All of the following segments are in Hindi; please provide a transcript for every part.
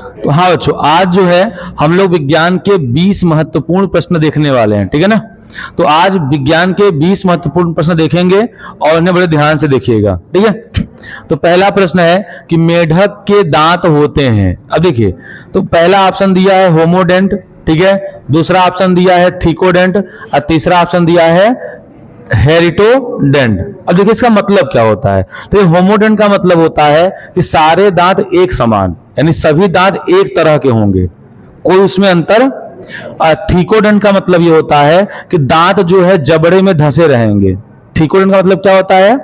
तो हाँ बच्चों, आज जो है हम लोग विज्ञान के 20 महत्वपूर्ण प्रश्न देखने वाले हैं। ठीक है ना। तो आज विज्ञान के 20 महत्वपूर्ण प्रश्न देखेंगे और इन्हें बड़े ध्यान से देखिएगा। ठीक है। तो पहला प्रश्न है कि मेढक के दांत होते हैं। अब देखिए, तो पहला ऑप्शन दिया है होमोडेंट, ठीक है, दूसरा ऑप्शन दिया है थिकोडेंट और तीसरा ऑप्शन दिया है हेरिटोडेंट। अब देखिए इसका मतलब क्या होता है। तो होमोडेंट का मतलब होता है कि सारे दांत एक समान, यानी सभी दांत एक तरह के होंगे, कोई उसमें अंतर। थिकोडेंट का मतलब ये होता है कि दांत जो है जबड़े में धंसे रहेंगे। थिकोडेंट का मतलब क्या होता है,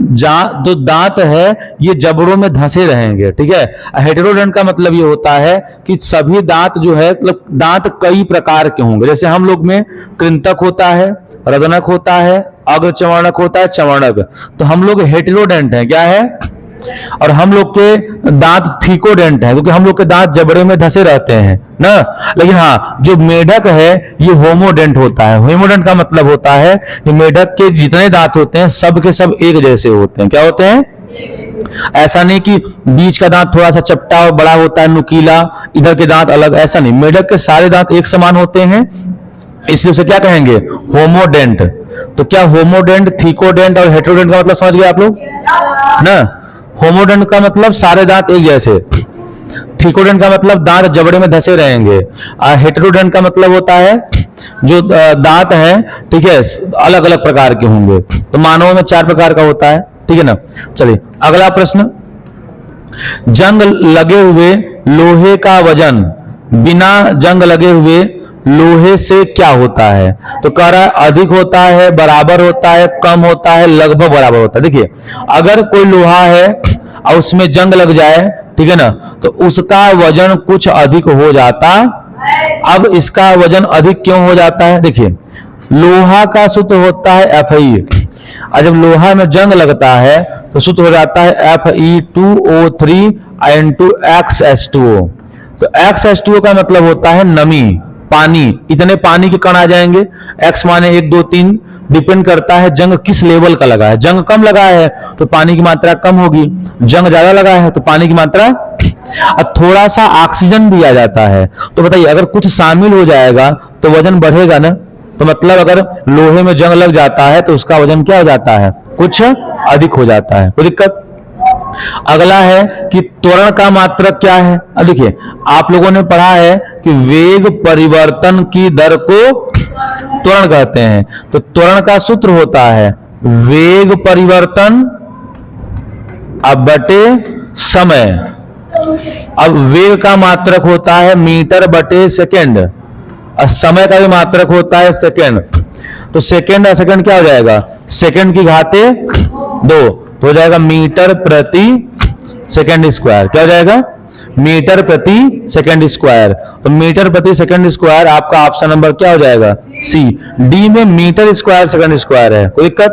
जो दांत है ये जबड़ों में धंसे रहेंगे। ठीक है। हेटेरोडेंट का मतलब ये होता है कि सभी दांत जो है, मतलब दांत कई प्रकार के होंगे। जैसे हम लोग में कृंतक होता है, रदनक होता है, अग्रचर्वणक होता है, चर्वणक। तो हम लोग हेटेरोडेंट हैं, क्या है, और हम लोग के दांत थिकोडेंट है, क्योंकि हम लोग के दांत जबड़े में धंसे रहते हैं ना। लेकिन हाँ, जो मेढक है ये होमोडेंट होता है। होमोडेंट का मतलब होता है कि मेढक के जितने दांत होते हैं सब के सब एक जैसे होते हैं। क्या होते हैं, ऐसा नहीं कि बीच का दांत थोड़ा सा चपटा और बड़ा होता है, नुकीला, इधर के दांत अलग, ऐसा नहीं। मेढक के सारे दांत एक समान होते हैं, इसलिए उसे क्या कहेंगे, होमोडेंट। तो क्या होमोडेंट, थिकोडेंट और हेटेरोडेंट का मतलब समझ गए आप लोग ना। होमोडेंट का मतलब सारे दांत एक जैसे, थिकोडेंट का मतलब दांत जबड़े में धंसे रहेंगे, और हेटेरोडेंट का मतलब होता है जो दांत है, ठीक है, अलग अलग प्रकार के होंगे। तो मानव में 4 प्रकार का होता है। ठीक है ना। चलिए अगला प्रश्न, जंग लगे हुए लोहे का वजन बिना जंग लगे हुए लोहे से क्या होता है। तो कह रहा है अधिक होता है, बराबर होता है, कम होता है, लगभग बराबर होता है। देखिए, अगर कोई लोहा है और उसमें जंग लग जाए, ठीक है ना, तो उसका वजन कुछ अधिक हो जाता। अब इसका वजन अधिक क्यों हो जाता है, देखिए लोहा का सूत्र होता है Fe, और जब लोहा में जंग लगता है तो सूत्र हो जाता है Fe2O3 X2O। तो X2O का मतलब होता है नमी, पानी। इतने पानी के कण आ जाएंगे, X माने 1 2 3, डिपेंड करता है जंग किस लेवल का लगा है। जंग कम लगा है तो पानी की मात्रा कम होगी, जंग ज्यादा लगा है तो पानी की मात्रा, और थोड़ा सा ऑक्सीजन भी आ जाता है। तो बताइए, अगर कुछ शामिल हो जाएगा तो वजन बढ़ेगा ना। तो मतलब अगर लोहे में जंग लग जाता है तो उसका वजन क्या हो जाता है, कुछ अधिक हो जाता है। कोई दिक्कत। अगला है कि त्वरण का मात्रक क्या है। अब देखिए, आप लोगों ने पढ़ा है कि वेग परिवर्तन की दर को त्वरण कहते हैं। तो त्वरण का सूत्र होता है वेग परिवर्तन अब बटे समय। अब वेग का मात्रक होता है मीटर बटे सेकेंड, और समय का भी मात्रक होता है सेकेंड। तो सेकेंड और सेकेंड क्या हो जाएगा, सेकेंड की घाते 2, तो हो जाएगा मीटर प्रति सेकेंड स्क्वायर। क्या हो जाएगा, मीटर प्रति सेकेंड स्क्वायर। तो मीटर प्रति सेकेंड स्क्वायर आपका ऑप्शन नंबर क्या हो जाएगा, सी। डी में मीटर स्क्वायर सेकेंड स्क्वायर है। कोई दिक्कत।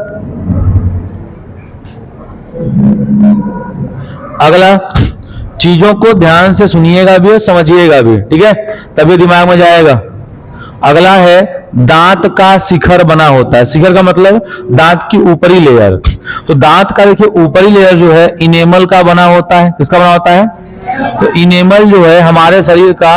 अगला, चीजों को ध्यान से सुनिएगा भी और समझिएगा भी, ठीक है, तभी दिमाग में जाएगा। अगला है दांत का शिखर बना होता है। शिखर का मतलब दांत की ऊपरी लेयर। तो दांत का देखिए ऊपरी लेयर जो है इनेमल का बना होता है। किसका बना होता है, तो इनेमल जो है हमारे शरीर का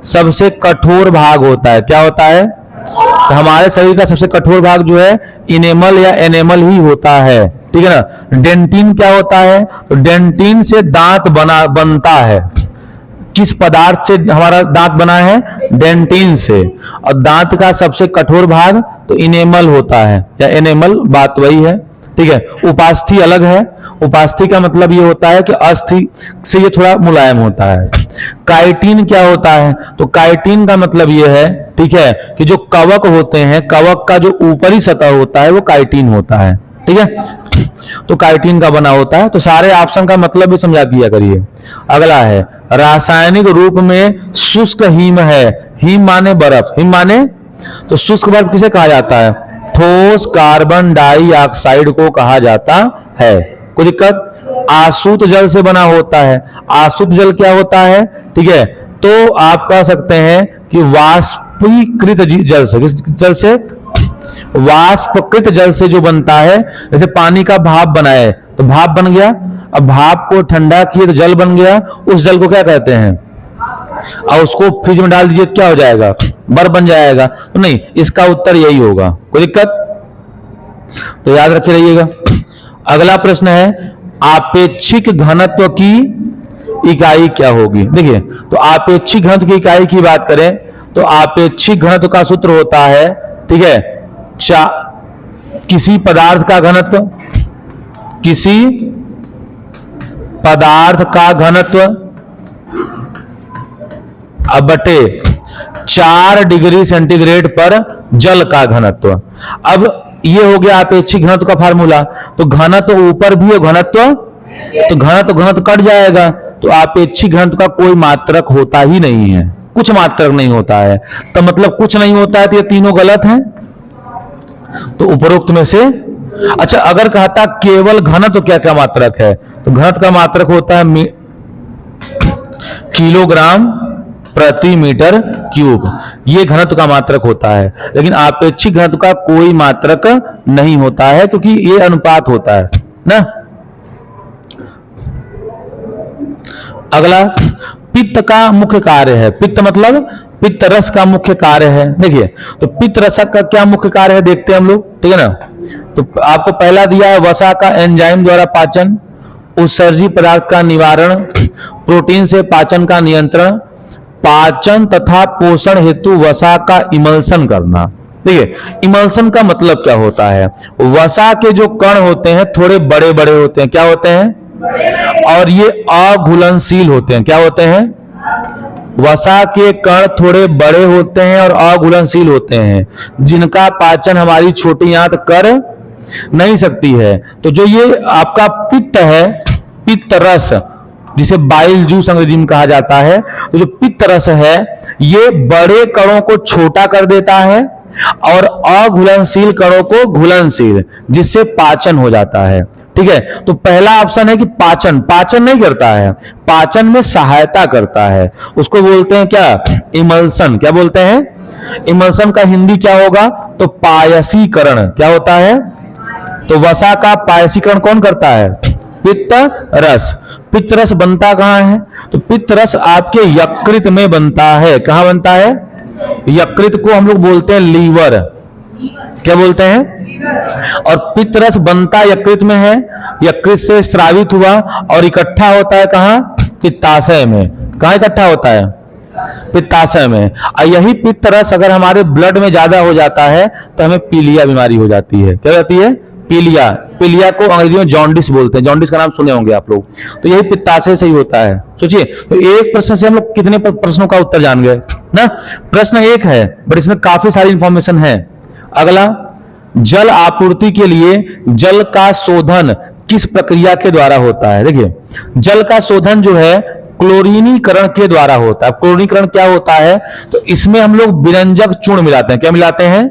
सबसे कठोर भाग होता है। क्या होता है, तो हमारे शरीर का सबसे कठोर भाग जो है इनेमल या एनेमल ही होता है। ठीक है ना। डेंटिन क्या होता है, तो डेंटिन से दांत बनता है। किस पदार्थ से हमारा दांत बना है, डेंटिन से। और दांत का सबसे कठोर भाग तो इनेमल होता है या एनेमल, बात वही है। ठीक है। उपास्थि अलग है। उपास्थि का मतलब ये होता है कि अस्थि से ये थोड़ा मुलायम होता है। काइटिन क्या होता है, तो काइटिन का मतलब ये है, ठीक है, कि जो कवक होते हैं, कवक का जो ऊपरी सतह होता है वो काइटिन होता है। ठीक है। तो काइटिन का बना होता है। तो सारे ऑप्शन का मतलब भी समझा दिया करिए। अगला है रासायनिक रूप में शुष्क हिम है। हिम माने बर्फ, हिम माने, तो शुष्क बर्फ किसे कहा जाता है, ठोस कार्बन डाइऑक्साइड को कहा जाता है। कोई दिक्कत। आसुत जल से बना होता है। आसुत जल क्या होता है, ठीक है, तो आप कह सकते हैं कि वाष्पीकृत जल से, किस जल से, वाष्पकृत जल से जो बनता है। जैसे पानी का भाप बनाए तो भाप बन गया, अब भाप को ठंडा किए तो जल बन गया, उस जल को क्या कहते हैं, और उसको फ्रिज में डाल दीजिए तो क्या हो जाएगा, बर्फ बन जाएगा। तो नहीं, इसका उत्तर यही होगा। कोई दिक्कत? तो याद रखे रहिएगा। अगला प्रश्न है, आपेक्षिक घनत्व की इकाई क्या होगी? देखिए, तो आपेक्षिक घनत्व की इकाई की बात करें तो आपेक्षिक घनत्व का सूत्र होता है, ठीक है, किसी पदार्थ का घनत्व, किसी पदार्थ का घनत्व अब बटे 4 डिग्री सेंटीग्रेड पर जल का घनत्व। अब ये हो गया अपेक्षिक घनत्व का फार्मूला। तो घनत्व ऊपर भी है, घनत्व तो घनत्व कट जाएगा। तो अपेक्षिक घनत्व का कोई मात्रक होता ही नहीं है, कुछ मात्रक नहीं होता है। तो मतलब कुछ नहीं होता है तो ये तीनों गलत हैं। तो उपरोक्त में से अच्छा, अगर कहता केवल घनत्व क्या क्या मात्रक है, तो घनत्व का मात्रक होता है किलोग्राम प्रति मीटर क्यूब, ये घनत्व का मात्रक होता है। लेकिन आपेक्षिक घनत्व का कोई मात्रक नहीं होता है, क्योंकि ये अनुपात होता है ना। अगला, पित्त का मुख्य कार्य है। पित्त मतलब पित्त रस का मुख्य कार्य है। देखिए, तो पित्त रस का क्या मुख्य कार्य है देखते हैं हम लोग, ठीक है ना। तो आपको पहला दिया है वसा का एंजाइम द्वारा पाचन, उत्सर्जी पदार्थ का निवारण, प्रोटीन से पाचन का नियंत्रण, पाचन तथा पोषण हेतु वसा का इमल्सन करना। देखिए, इमल्सन का मतलब क्या होता है, वसा के जो कण होते हैं थोड़े बड़े बड़े होते हैं, क्या होते हैं, और ये अघुलनशील होते हैं। क्या होते हैं, वसा के कण थोड़े बड़े होते हैं और अघुलनशील होते हैं, जिनका पाचन हमारी छोटी आंत कर नहीं सकती है। तो जो ये आपका पित्त है, पित्त रस, जिसे बाइल जूस अंग्रेजी में कहा जाता है, तो जो पित्त रस है ये बड़े कणों को छोटा कर देता है और अघुलनशील कणों को घुलनशील, जिससे पाचन हो जाता है। ठीक है, तो पहला ऑप्शन है कि पाचन नहीं करता है, पाचन में सहायता करता है, उसको बोलते हैं क्या, इमल्सन। क्या बोलते हैं, इमल्सन का हिंदी क्या होगा, तो पायसीकरण। क्या होता है, तो वसा का पायसीकरण कौन करता है, पित्त रस। पित्त रस बनता कहां है, तो पित्त रस आपके यकृत में बनता है। कहां बनता है, यकृत को हम लोग बोलते हैं लीवर। क्या बोलते हैं, और पित्त रस बनता यकृत में है, यकृत से स्रावित हुआ और इकट्ठा होता है कहां, पित्ताशय में। कहां इकट्ठा होता है, पित्ताशय में। और यही पित्त रस अगर हमारे ब्लड में ज्यादा हो जाता है तो हमें पीलिया बीमारी हो जाती है। क्या होती है, पीलिया। पीलिया को अंग्रेजी में जॉन्डिस बोलते हैं, जॉन्डिस का नाम सुने होंगे आप लोग। तो यही पित्ताशय से ही होता है। सोचिए, तो एक प्रश्न से हम लोग कितने प्रश्नों का उत्तर जान गए ना। प्रश्न एक है बट इसमें काफी सारी इंफॉर्मेशन है। अगला, जल आपूर्ति के लिए जल का शोधन किस प्रक्रिया के द्वारा होता है। देखिए, जल का शोधन जो है क्लोरीनीकरण के द्वारा होता है। क्लोरीनीकरण क्या होता है, तो इसमें हम लोग विरंजक चूर्ण मिलाते हैं। क्या मिलाते हैं,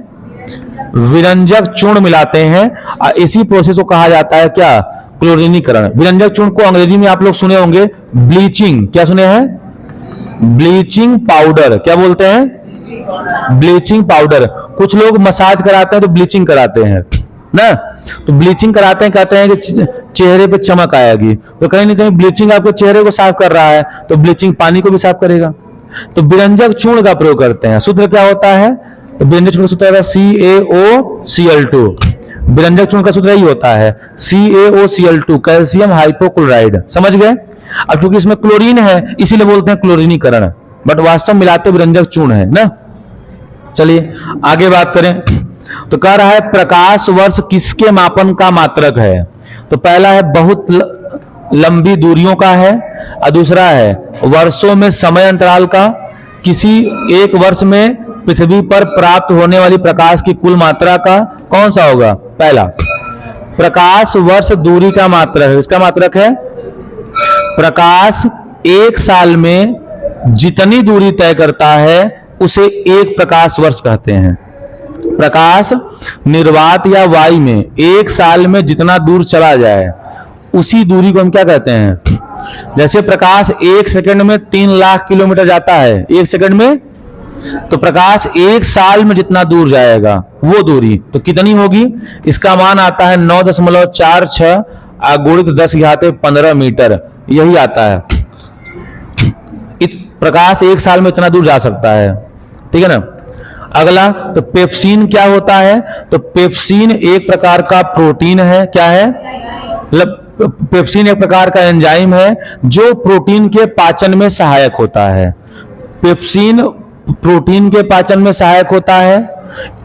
विरंजक चूर्ण मिलाते हैं। इसी प्रोसेस को कहा जाता है क्या, क्लोरीनीकरण। विरंजक चूर्ण को अंग्रेजी में आप लोग सुने होंगे ब्लीचिंग। क्या सुने हैं, ब्लीचिंग पाउडर। क्या बोलते हैं, ब्लीचिंग पाउडर। कुछ लोग मसाज कराते हैं तो ब्लीचिंग कराते हैं ना, तो ब्लीचिंग कराते हैं, कहते हैं कि चेहरे पे चमक आएगी। तो कहीं ना कहीं ब्लीचिंग आपके चेहरे को साफ कर रहा है, तो ब्लीचिंग पानी को भी साफ करेगा। तो विरंजक चूर्ण का प्रयोग करते हैं। सूत्र क्या होता है, तो विरंजक चूर्ण का सूत्र है CaOCl2। विरंजक चूर्ण का सूत्र यही होता है CaOCl2, कैल्शियम हाइपोक्लोराइड। समझ गए। अब क्योंकि इसमें क्लोरीन है इसीलिए बोलते हैं क्लोरीनीकरण, बट वास्तव में मिलाते विरंजक चूर्ण है ना। चलिए आगे बात करें। तो कह रहा है प्रकाश वर्ष किसके मापन का मात्रक है। तो पहला है बहुत लंबी दूरियों का है, और दूसरा है वर्षों में समय अंतराल का, किसी एक वर्ष में पृथ्वी पर प्राप्त होने वाली प्रकाश की कुल मात्रा का। कौन सा होगा, पहला प्रकाश वर्ष दूरी का मात्रक है। इसका मात्रक है प्रकाश एक साल में जितनी दूरी तय करता है उसे एक प्रकाश वर्ष कहते हैं। प्रकाश निर्वात या वायु में एक साल में जितना दूर चला जाए उसी दूरी को हम क्या कहते हैं। जैसे प्रकाश एक सेकंड में 3 लाख किलोमीटर जाता है, एक सेकंड में, तो प्रकाश एक साल में जितना दूर जाएगा वो दूरी तो कितनी होगी, इसका मान आता है 9.46 गुणित 10 घाते 15 मीटर। यही आता है। प्रकाश 1 साल में इतना दूर जा सकता है, ठीक है ना। अगला, तो पेप्सिन क्या होता है? तो पेप्सिन एक प्रकार का प्रोटीन है। क्या है? मतलब पेप्सिन एक प्रकार का एंजाइम है जो प्रोटीन के पाचन में सहायक होता है। पेप्सिन प्रोटीन के पाचन में सहायक होता है।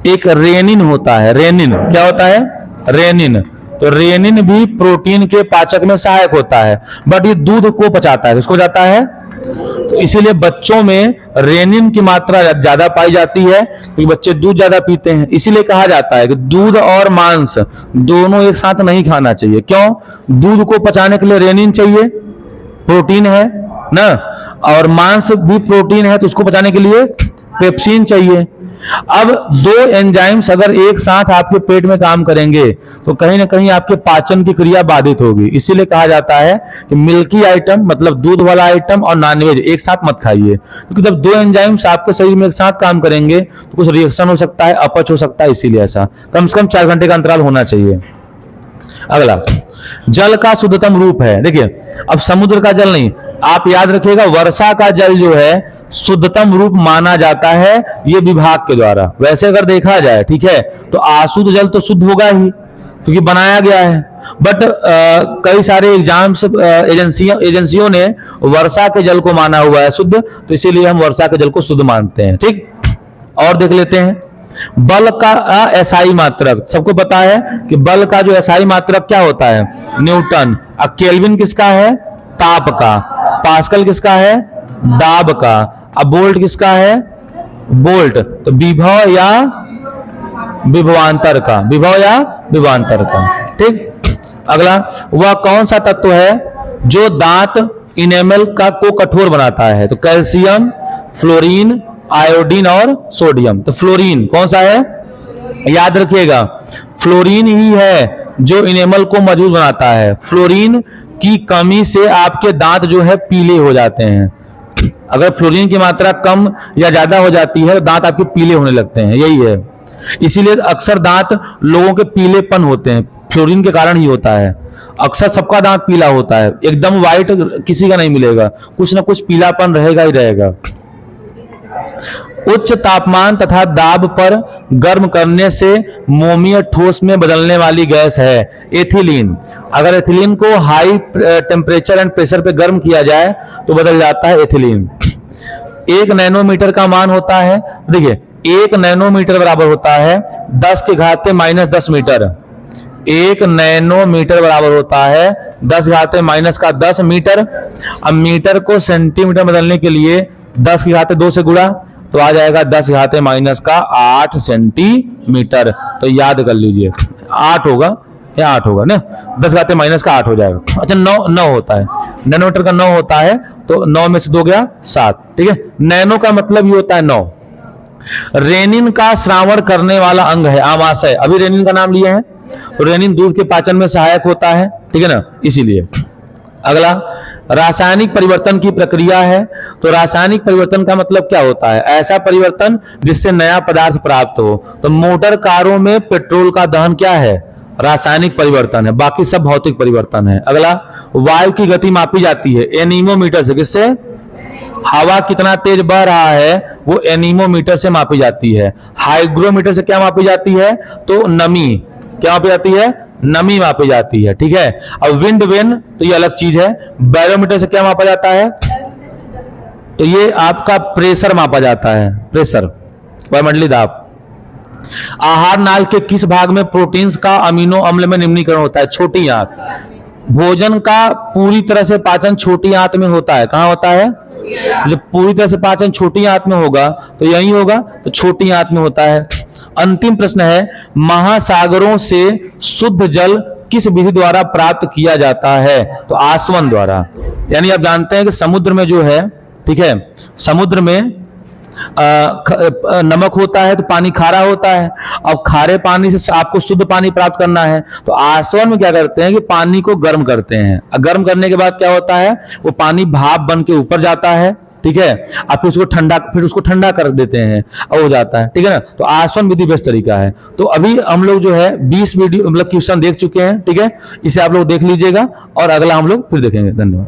एक रेनिन होता है, रेनिन क्या होता है? रेनिन। तो रेनिन भी प्रोटीन के पाचक में सहायक होता है, बट ये दूध को पचाता है। किसको जाता है? तो इसीलिए बच्चों में रेनिन की मात्रा ज्यादा पाई जाती है क्योंकि बच्चे दूध ज्यादा पीते हैं। इसीलिए कहा जाता है कि दूध और मांस दोनों एक साथ नहीं खाना चाहिए। क्यों? दूध को पचाने के लिए रेनिन चाहिए, प्रोटीन है ना, और मांस भी प्रोटीन है तो उसको पचाने के लिए पेप्सिन चाहिए। अब दो एंजाइम्स अगर एक साथ आपके पेट में काम करेंगे तो कहीं ना कहीं आपके पाचन की क्रिया बाधित होगी। इसीलिए कहा जाता है कि मिल्की आइटम मतलब दूध वाला आइटम और नॉनवेज एक साथ मत खाइए, क्योंकि जब दो एंजाइम्स आपके शरीर में एक साथ काम करेंगे तो कुछ रिएक्शन हो सकता है, अपच हो सकता है। इसीलिए ऐसा कम से कम 4 घंटे का अंतराल होना चाहिए। अगला, जल का शुद्धतम रूप है। देखिए, अब समुद्र का जल नहीं, आप याद रखिएगा वर्षा का जल जो है शुद्धतम रूप माना जाता है ये विभाग के द्वारा। वैसे अगर देखा जाए, ठीक है, तो अशुद्ध जल तो शुद्ध होगा ही क्योंकि बनाया गया है, बट कई सारे एग्जाम्स एजेंसियों ने वर्षा के जल को माना हुआ है शुद्ध, तो इसीलिए हम वर्षा के जल को शुद्ध मानते हैं। ठीक, और देख लेते हैं बल का एसआई मात्रक। सबको पता है कि बल का जो एसआई मात्रक क्या होता है? न्यूटन। अब केल्विन किसका है? ताप का। पास्कल किसका है? दाब का। अब वोल्ट किसका है? वोल्ट। तो विभव या विभवांतर का, विभव या विभवांतर का। ठीक, अगला, वह कौन सा तत्व है जो दांत इनेमल का को कठोर बनाता है? तो कैल्शियम, फ्लोरीन, आयोडीन और सोडियम। तो फ्लोरीन कौन सा है? याद रखिएगा, फ्लोरीन ही है जो इनेमल को मजबूत बनाता है। फ्लोरीन की कमी से आपके दांत जो है पीले हो जाते हैं। अगर फ्लोरीन की मात्रा कम या ज्यादा हो जाती है तो दांत आपके पीले होने लगते हैं, यही है। इसीलिए अक्सर दांत लोगों के पीलेपन होते हैं, फ्लोरीन के कारण ही होता है। अक्सर सबका दांत पीला होता है, एकदम व्हाइट किसी का नहीं मिलेगा, कुछ ना कुछ पीलापन रहेगा ही रहेगा। उच्च तापमान तथा दाब पर गर्म करने से मोमीय ठोस में बदलने वाली गैस है एथिलीन। अगर एथिलीन को हाई टेम्परेचर एंड प्रेशर पे गर्म किया जाए तो बदल जाता है एथिलीन। 1 नैनोमीटर का मान होता है, देखिए 1 नैनोमीटर बराबर होता है 10 के घाते -10 मीटर। 1 नैनोमीटर बराबर होता है 10 घाते -10 मीटर। अब मीटर को सेंटीमीटर बदलने के लिए 10 की घाते 2 से गुणा तो आ जाएगा 10 घाते -8 सेंटीमीटर। तो याद कर लीजिए 8 होगा या 8 होगा ना, 10 घाते -8 हो जाएगा। अच्छा, 9 होता है, नैनोमीटर का 9 होता है, तो 9 में से 2 गया 7। ठीक है, नैनो का मतलब ये होता है 9। रेनिन का श्रावण करने वाला अंग है आमाशय। अभी रेनिन का नाम लिए हैं, तो रेनिन दूध के पाचन में सहायक होता है, ठीक है ना, इसीलिए। अगला, रासायनिक परिवर्तन की प्रक्रिया है। तो रासायनिक परिवर्तन का मतलब क्या होता है? ऐसा परिवर्तन जिससे नया पदार्थ प्राप्त हो। तो मोटर कारों में पेट्रोल का दहन क्या है? रासायनिक परिवर्तन है, बाकी सब भौतिक परिवर्तन है। अगला, वायु की गति मापी जाती है एनीमोमीटर से। किससे? हवा कितना तेज बह रहा है वो एनीमोमीटर से मापी जाती है। हाइग्रोमीटर से क्या मापी जाती है? तो नमी। क्या मापी जाती है? नमी मापी जाती है। ठीक है, अब विंड वेन तो ये अलग चीज है। बैरोमीटर से क्या मापा जाता है? तो ये आपका प्रेशर मापा जाता है, प्रेशर, वायुमंडलीय दाब। आहार नाल के किस भाग में प्रोटीन्स का अमीनो अम्ल में निम्नीकरण होता है? छोटी आंत। भोजन का पूरी तरह से पाचन छोटी आंत में होता है। कहां होता है? जब पूरी तरह से पाचन छोटी आंत में होगा तो यही होगा, तो छोटी आंत में होता है। अंतिम प्रश्न है, महासागरों से शुद्ध जल किस विधि द्वारा प्राप्त किया जाता है? तो आसवन द्वारा। यानी आप जानते हैं कि समुद्र में जो है, ठीक है, समुद्र में नमक होता है तो पानी खारा होता है। अब खारे पानी से आपको शुद्ध पानी प्राप्त करना है तो आसवन में क्या करते हैं कि पानी को गर्म करते हैं। गर्म करने के बाद क्या होता है? वो पानी भाप बन के ऊपर जाता है, ठीक है, आप फिर उसको ठंडा कर देते हैं और हो जाता है, ठीक है ना। तो आसवन विधि बेस्ट तरीका है। तो अभी हम लोग जो है 20 वीडियो मतलब क्वेश्चन देख चुके हैं, ठीक है, इसे आप लोग देख लीजिएगा और अगला हम लोग फिर देखेंगे। धन्यवाद।